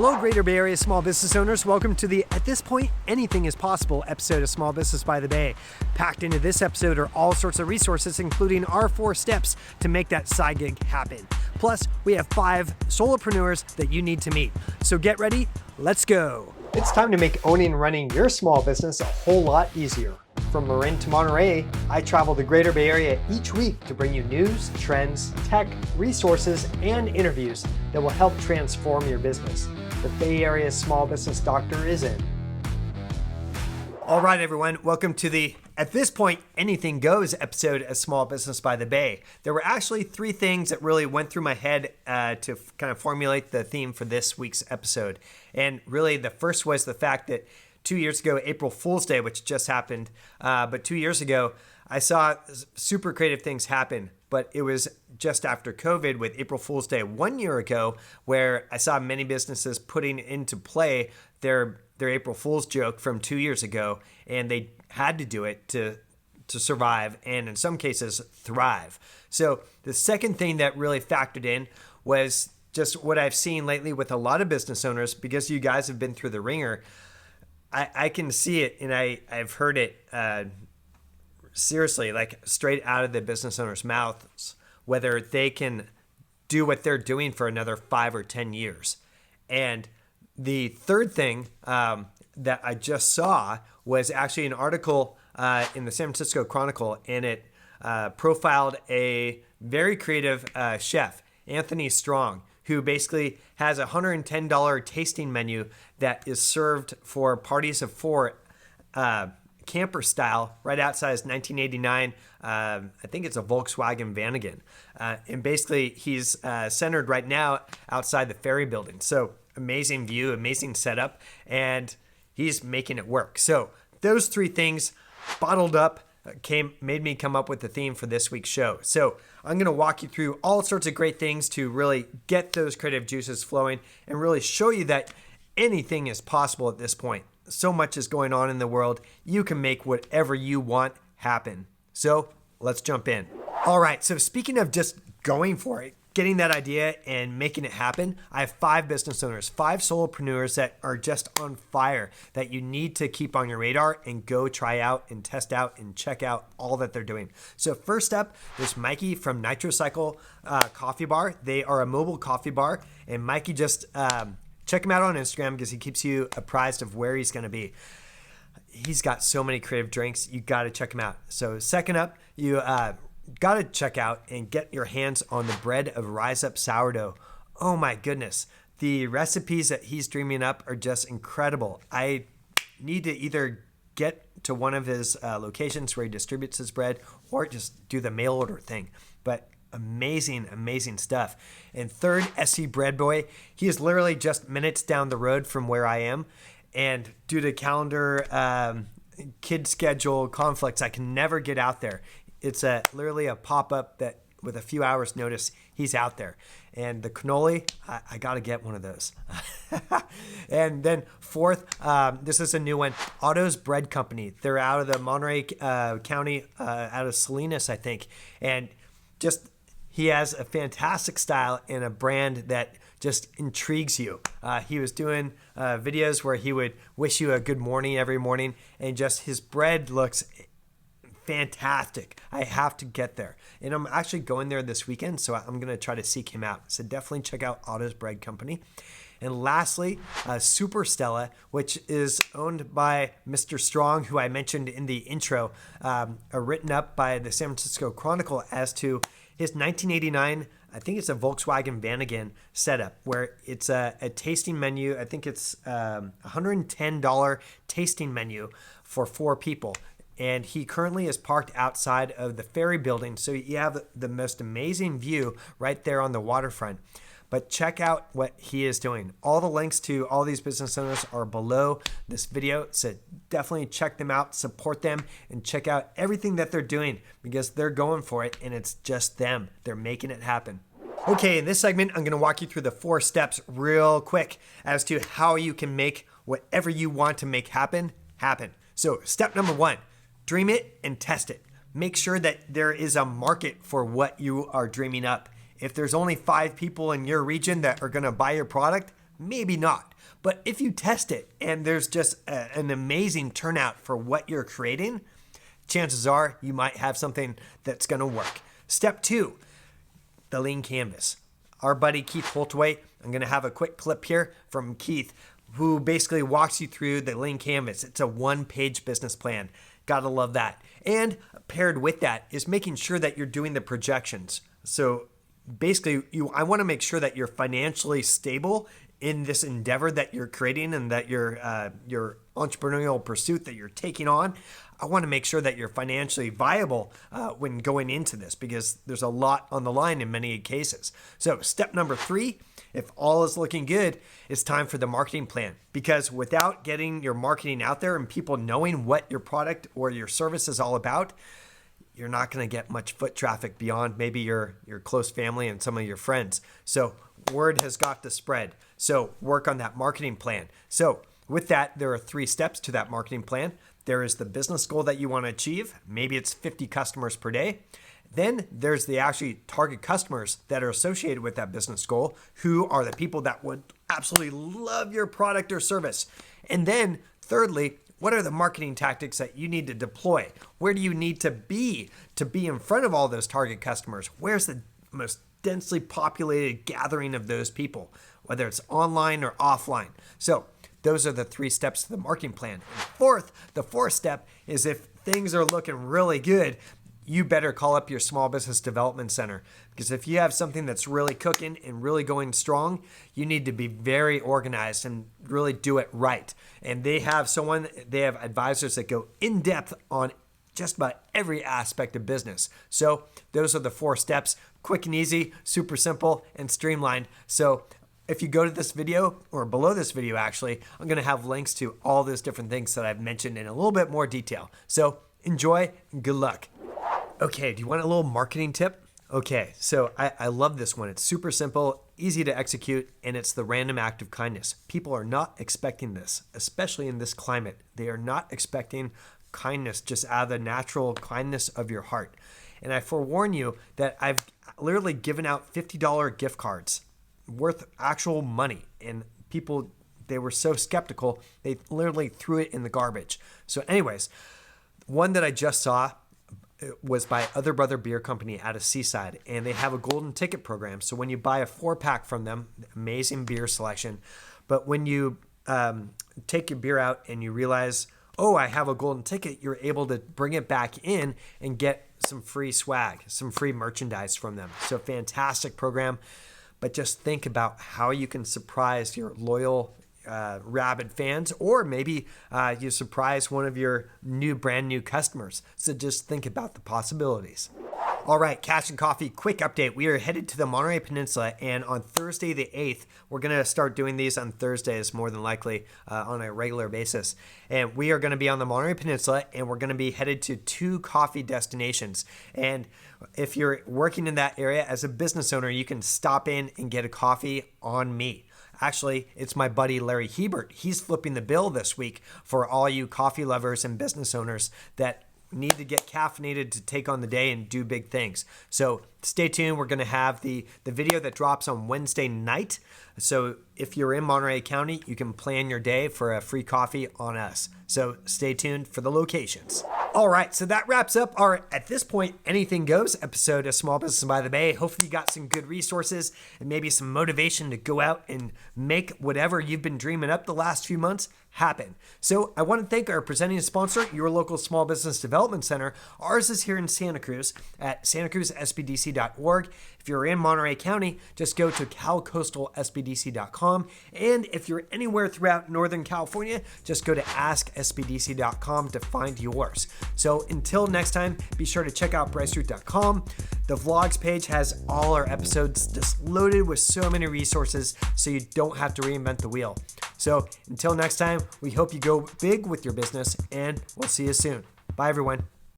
Hello, Greater Bay Area small business owners. Welcome to the At This Point, Anything is Possible episode of Small Business by the Bay. Packed into this episode are all sorts of resources, including our 4 steps to make that side gig happen. Plus, we have 5 solopreneurs that you need to meet. So get ready, let's go. It's time to make owning and running your small business a whole lot easier. From Marin to Monterey, I travel the Greater Bay Area each week to bring you news, trends, tech, resources, and interviews that will help transform your business. The Bay Area Small Business Doctor is in. All right, everyone. Welcome to the At This Point, Anything Goes episode of Small Business by the Bay. There were actually 3 things that really went through my head to kind of formulate the theme for this week's episode. And really, the first was the fact that 2 years ago, April Fool's Day, which just happened, but 2 years ago, I saw super creative things happen, but it was just after COVID with April Fool's Day 1 year ago, where I saw many businesses putting into play their April Fool's joke from 2 years ago, and they had to do it to survive and in some cases thrive. So the second thing that really factored in was just what I've seen lately with a lot of business owners, because you guys have been through the ringer. I can see it, and I've heard it seriously, like straight out of the business owner's mouths, whether they can do what they're doing for another 5 or 10 years. And the third thing that I just saw was actually an article in the San Francisco Chronicle, and it profiled a very creative chef, Anthony Strong, who basically has a $110 tasting menu that is served for parties of 4, camper style, right outside his 1989, I think it's a Volkswagen Vanagon. And basically he's centered right now outside the ferry building. So amazing view, amazing setup, and he's making it work. So those 3 things bottled up made me come up with the theme for this week's show. So I'm going to walk you through all sorts of great things to really get those creative juices flowing and really show you that anything is possible at this point. So much is going on in the world. You can make whatever you want happen. So let's jump in. All right. So speaking of just going for it, getting that idea and making it happen, I have 5 business owners, 5 solopreneurs that are just on fire that you need to keep on your radar and go try out and test out and check out all that they're doing. So first up, there's Mikey from Nitrocycle Coffee Bar. They are a mobile coffee bar, and Mikey just check him out on Instagram because he keeps you apprised of where he's going to be. He's got so many creative drinks. You got to check him out. So second up, you got to check out and get your hands on the bread of Rise Up Sourdough. Oh my goodness. The recipes that he's dreaming up are just incredible. I need to either get to one of his locations where he distributes his bread or just do the mail order thing. But amazing, amazing stuff. And third, SC Bread Boy. He is literally just minutes down the road from where I am. And due to calendar, kid schedule conflicts, I can never get out there. It's literally a pop-up that with a few hours notice, he's out there. And the cannoli, I got to get one of those. And then fourth, this is a new one, Otto's Bread Company. They're out of the Monterey County, out of Salinas, I think. And just he has a fantastic style and a brand that just intrigues you. He was doing videos where he would wish you a good morning every morning, and just his bread looks fantastic. I have to get there. And I'm actually going there this weekend, so I'm going to try to seek him out. So definitely check out Otto's Bread Company. And lastly, Super Stella, which is owned by Mr. Strong, who I mentioned in the intro, written up by the San Francisco Chronicle as to his 1989, I think it's a Volkswagen Vanagon setup, where it's a tasting menu. I think it's $110 tasting menu for 4 people. And he currently is parked outside of the ferry building. So you have the most amazing view right there on the waterfront. But check out what he is doing. All the links to all these business owners are below this video. So definitely check them out, support them, and check out everything that they're doing because they're going for it and it's just them. They're making it happen. Okay, in this segment, I'm going to walk you through the 4 steps real quick as to how you can make whatever you want to make happen. So step number 1. Dream it and test it. Make sure that there is a market for what you are dreaming up. If there's only 5 people in your region that are going to buy your product, maybe not. But if you test it and there's just an amazing turnout for what you're creating, chances are you might have something that's going to work. Step 2, the lean canvas. Our buddy Keith Holtway, I'm going to have a quick clip here from Keith, who basically walks you through the lean canvas. It's a 1-page business plan. Gotta love that. And paired with that is making sure that you're doing the projections. So basically, I want to make sure that you're financially stable in this endeavor that you're creating and that your entrepreneurial pursuit that you're taking on. I want to make sure that you're financially viable when going into this, because there's a lot on the line in many cases. So step number 3, if all is looking good, it's time for the marketing plan. Because without getting your marketing out there and people knowing what your product or your service is all about, you're not going to get much foot traffic beyond maybe your close family and some of your friends. So word has got to spread. So work on that marketing plan. So with that, there are 3 steps to that marketing plan. There is the business goal that you want to achieve. Maybe it's 50 customers per day. Then there's the actually target customers that are associated with that business goal, who are the people that would absolutely love your product or service. And then thirdly, what are the marketing tactics that you need to deploy? Where do you need to be in front of all those target customers? Where's the most densely populated gathering of those people, whether it's online or offline? So those are the 3 steps to the marketing plan. And the fourth step is, if things are looking really good, you better call up your small business development center, because if you have something that's really cooking and really going strong, you need to be very organized and really do it right. And they have advisors that go in depth on just about every aspect of business. So those are the 4 steps, quick and easy, super simple and streamlined. So if you go to this video, or below this video actually, I'm going to have links to all those different things that I've mentioned in a little bit more detail. So enjoy and good luck. Okay, do you want a little marketing tip? Okay, so I love this one. It's super simple, easy to execute, and it's the random act of kindness. People are not expecting this, especially in this climate. They are not expecting kindness just out of the natural kindness of your heart. And I forewarn you that I've literally given out $50 gift cards worth actual money, and people, they were so skeptical, they literally threw it in the garbage. So anyways, one that I just saw was by Other Brother Beer Company out of Seaside, and they have a golden ticket program. So when you buy a 4-pack from them, amazing beer selection, but when you take your beer out and you realize, oh, I have a golden ticket, you're able to bring it back in and get some free swag, some free merchandise from them. So fantastic program. But just think about how you can surprise your loyal rabid fans, or maybe you surprise one of your brand new customers. So just think about the possibilities. All right, Cash and Coffee, quick update. We are headed to the Monterey Peninsula, and on Thursday the 8th, we're going to start doing these on Thursdays, more than likely, on a regular basis. And we are going to be on the Monterey Peninsula, and we're going to be headed to 2 coffee destinations. And if you're working in that area as a business owner, you can stop in and get a coffee on me. Actually, it's my buddy Larry Hebert. He's flipping the bill this week for all you coffee lovers and business owners that need to get caffeinated to take on the day and do big things. So stay tuned. We're going to have the video that drops on Wednesday night. So if you're in Monterey County, you can plan your day for a free coffee on us. So stay tuned for the locations. All right, so that wraps up our, at this point, Anything Goes episode of Small Business by the Bay. Hopefully you got some good resources and maybe some motivation to go out and make whatever you've been dreaming up the last few months happen. So I want to thank our presenting sponsor, your local small business development center. Ours is here in Santa Cruz at santacruzsbdc.org. If you're in Monterey County, just go to calcoastalsbdc.com. And if you're anywhere throughout Northern California, just go to asksbdc.com to find yours. So until next time, be sure to check out bryceroot.com. The vlogs page has all our episodes just loaded with so many resources, so you don't have to reinvent the wheel. So until next time, we hope you go big with your business, and we'll see you soon. Bye, everyone.